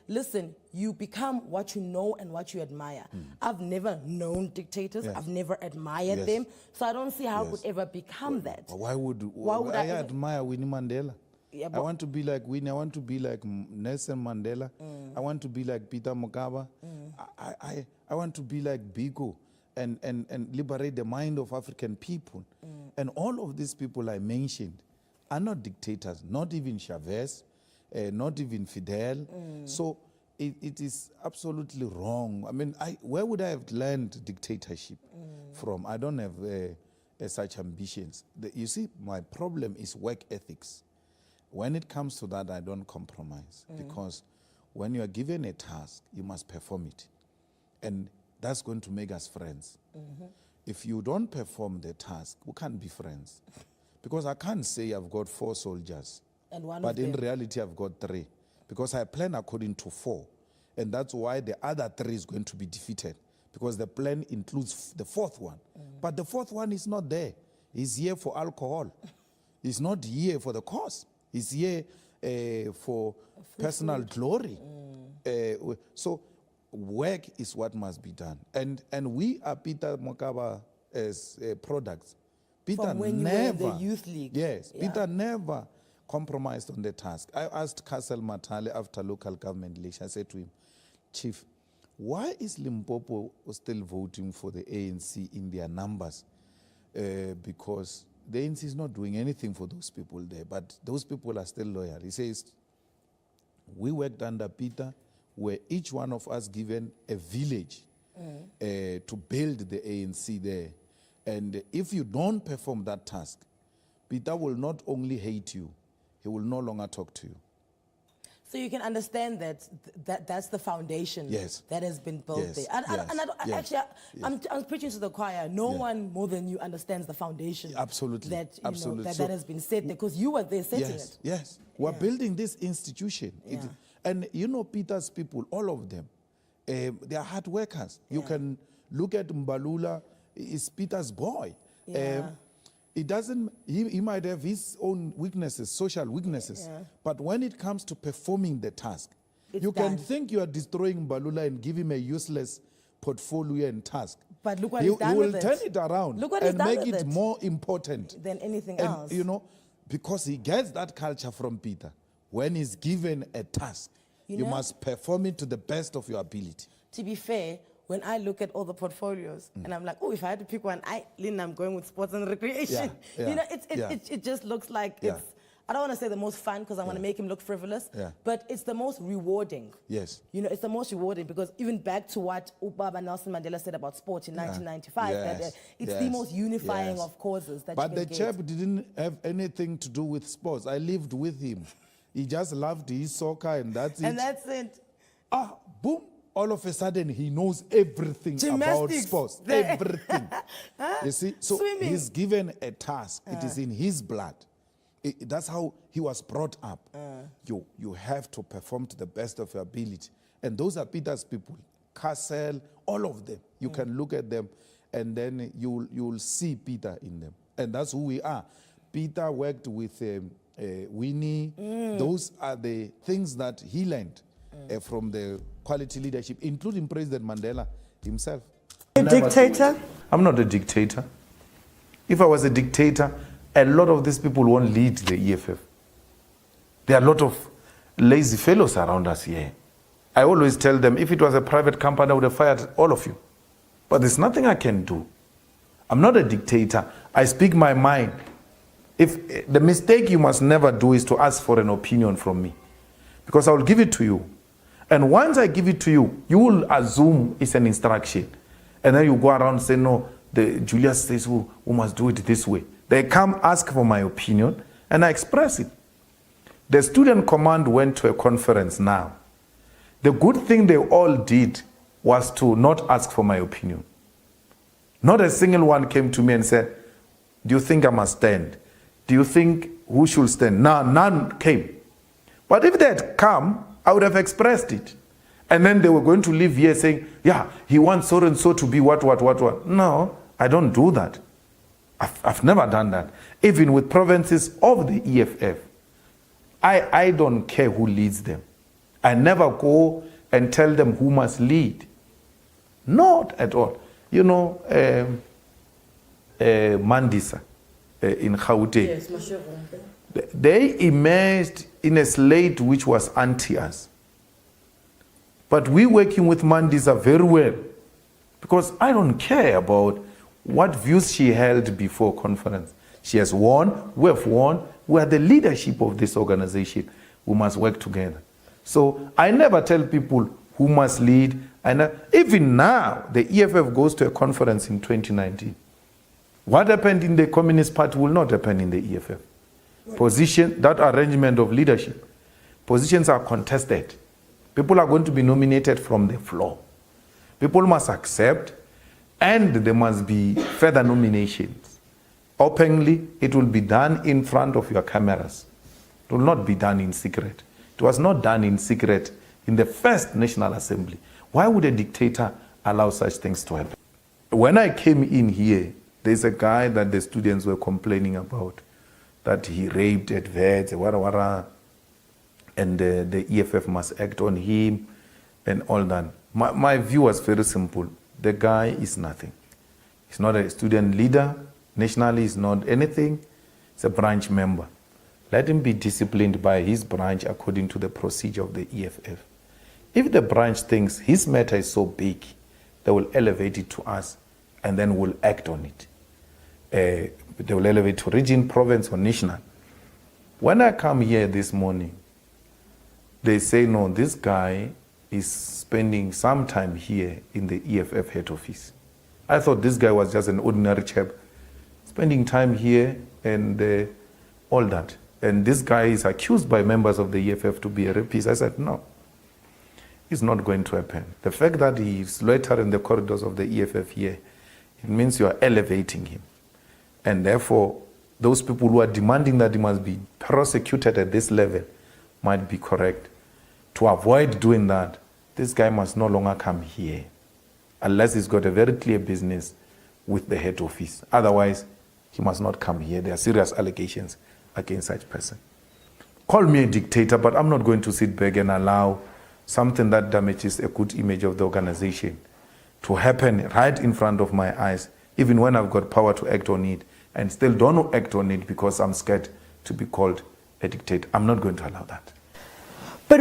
listen, you become what you know and what you admire. I've never known dictators. I've never admired them. So I don't see how I could ever become that. Why would I admire Winnie Mandela? Yeah, I want to be like Winnie. I want to be like Nelson Mandela. I want to be like Peter Mokaba. I want to be like Biko and liberate the mind of African people. And all of these people I mentioned are not dictators, not even Chavez, not even Fidel. So it is absolutely wrong. I mean, where would I have learned dictatorship from? I don't have such ambitions. You see, my problem is work ethics. When it comes to that, I don't compromise because when you are given a task, you must perform it. And that's going to make us friends. If you don't perform the task, we can't be friends. Because I can't say I've got 4 soldiers, but in reality I've got 3. Because I plan according to 4. And that's why the other 3 is going to be defeated. Because the plan includes the 4th one. But the 4th one is not there. He's here for alcohol. He's not here for the cause. He's here for personal glory. So work is what must be done. And we are Peter Mokaba as products. Peter From when you were in the youth league. Yes, Peter never compromised on the task. I asked Castle Matale after local government election, I said to him, Chief, why is Limpopo still voting for the ANC in their numbers? Because the ANC is not doing anything for those people there, but those people are still loyal. He says, we worked under Peter, where each one of us given a village to build the ANC there. And if you don't perform that task, Peter will not only hate you, he will no longer talk to you. So you can understand that's the foundation that has been built there. I'm preaching to the choir. No one more than you understands the foundation. Absolutely. That has been set there because you were there setting it. Yes. We're building this institution. And you know Peter's people, all of them, they are hard workers. You can look at Mbalula, is Peter's boy. It doesn't, he might have his own weaknesses, social weaknesses, but when it comes to performing the task, you can think you are destroying Mbalula and give him a useless portfolio and task. But look what he's done with it. He will turn it around and make it more important than anything else. You know, because he gets that culture from Peter. When he's given a task, you must perform it to the best of your ability. To be fair, when I look at all the portfolios and I'm like, oh, if I had to pick one, I'm going with sports and recreation. You know, it just looks like it's, I don't want to say the most fun because I want to make him look frivolous, but it's the most rewarding. Yes. You know, it's the most rewarding because even back to what Ubaba Nelson Mandela said about sport in 1995, that it's the most unifying of causes that but you can the chap didn't have anything to do with sports. I lived with him. He just loved his soccer and that's it. And that's it. Boom. All of a sudden, he knows everything about sports. Everything. You see? So Swimming. He's given a task. It is in his blood. That's how he was brought up. You have to perform to the best of your ability. And those are Peter's people. Castle, all of them. You can look at them and then you'll see Peter in them. And that's who we are. Peter worked with Winnie. Those are the things that he learned from the quality leadership, including President Mandela himself. A dictator? I'm not a dictator. If I was a dictator, a lot of these people won't lead the EFF. There are a lot of lazy fellows around us here. I always tell them, if it was a private company, I would have fired all of you. But there's nothing I can do. I'm not a dictator. I speak my mind. If the mistake you must never do is to ask for an opinion from me, because I will give it to you. And once I give it to you, you will assume it's an instruction. And then you go around and say, no, Julius says we must do it this way. They come ask for my opinion, and I express it. The student command went to a conference now. The good thing they all did was to not ask for my opinion. Not a single one came to me and said, do you think I must stand? Do you think who should stand? No, none came. But if they had come, I would have expressed it. And then they were going to leave here saying, yeah, he wants so-and-so to be what. No, I don't do that. I've never done that. Even with provinces of the EFF, I don't care who leads them. I never go and tell them who must lead. Not at all. You know, Mandisa in Gauteng. Yes, They emerged in a slate which was anti-us. But we working with Mandisa very well, because I don't care about what views she held before conference. She has won, we have won, we are the leadership of this organization. We must work together. So I never tell people who must lead. And even now, the EFF goes to a conference in 2019. What happened in the Communist Party will not happen in the EFF. Position, that arrangement of leadership, positions are contested. People are going to be nominated from the floor. People must accept, and there must be further nominations. Openly, it will be done in front of your cameras. It will not be done in secret. It was not done in secret in the first National Assembly. Why would a dictator allow such things to happen? When I came in here, there's a guy that the students were complaining about, that he raped at vets, and the EFF must act on him and all that. My view was very simple. The guy is nothing. He's not a student leader. Nationally, he's not anything. He's a branch member. Let him be disciplined by his branch according to the procedure of the EFF. If the branch thinks his matter is so big, they will elevate it to us, and then we'll act on it. They will elevate to region, province, or national. When I come here this morning, they say, no, this guy is spending some time here in the EFF head office. I thought this guy was just an ordinary chap, spending time here and all that. And this guy is accused by members of the EFF to be a rapist. I said, no, it's not going to happen. The fact that he's loitering in the corridors of the EFF here, it means you are elevating him. And therefore, those people who are demanding that he must be prosecuted at this level might be correct. To avoid doing that, this guy must no longer come here unless he's got a very clear business with the head office. Otherwise, he must not come here. There are serious allegations against such person. Call me a dictator, but I'm not going to sit back and allow something that damages a good image of the organization to happen right in front of my eyes, even when I've got power to act on it, and still don't act on it because I'm scared to be called a dictator. I'm not going to allow that. But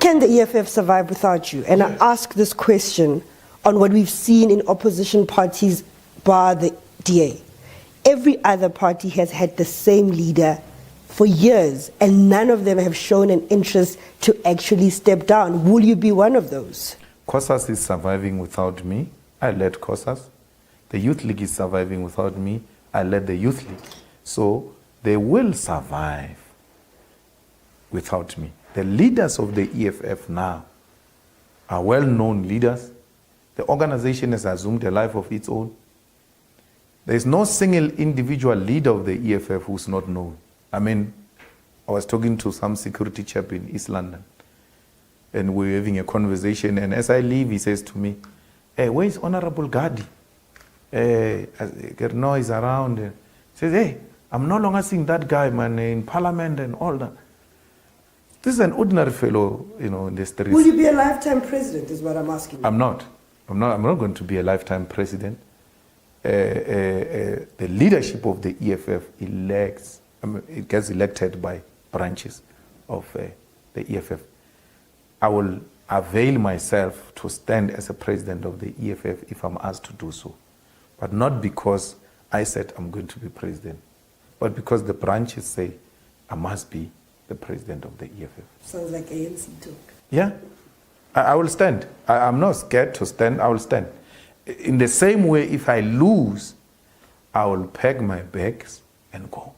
can the EFF survive without you? And yes. I ask this question on what we've seen in opposition parties bar the DA. Every other party has had the same leader for years, and none of them have shown an interest to actually step down. Will you be one of those? COSAS is surviving without me. I led COSAS. The Youth League is surviving without me. I led the Youth League. So they will survive without me. The leaders of the EFF now are well-known leaders. The organization has assumed a life of its own. There is no single individual leader of the EFF who's not known. I mean, I was talking to some security chap in East London, and we were having a conversation, and as I leave, he says to me, hey, where is Honorable Gadi? Gerno is around. He says, hey, I'm no longer seeing that guy, man, in Parliament and all that. This is an ordinary fellow, you know, in the streets. Will you be a lifetime president, is what I'm asking you. I'm not going to be a lifetime president. The leadership of the EFF elects, it gets elected by branches of the EFF. I will avail myself to stand as a president of the EFF if I'm asked to do so. But not because I said I'm going to be president, but because the branches say I must be the president of the EFF. Sounds like ANC talk. Yeah, I will stand. I'm not scared to stand, I will stand. In the same way, if I lose, I will pack my bags and go.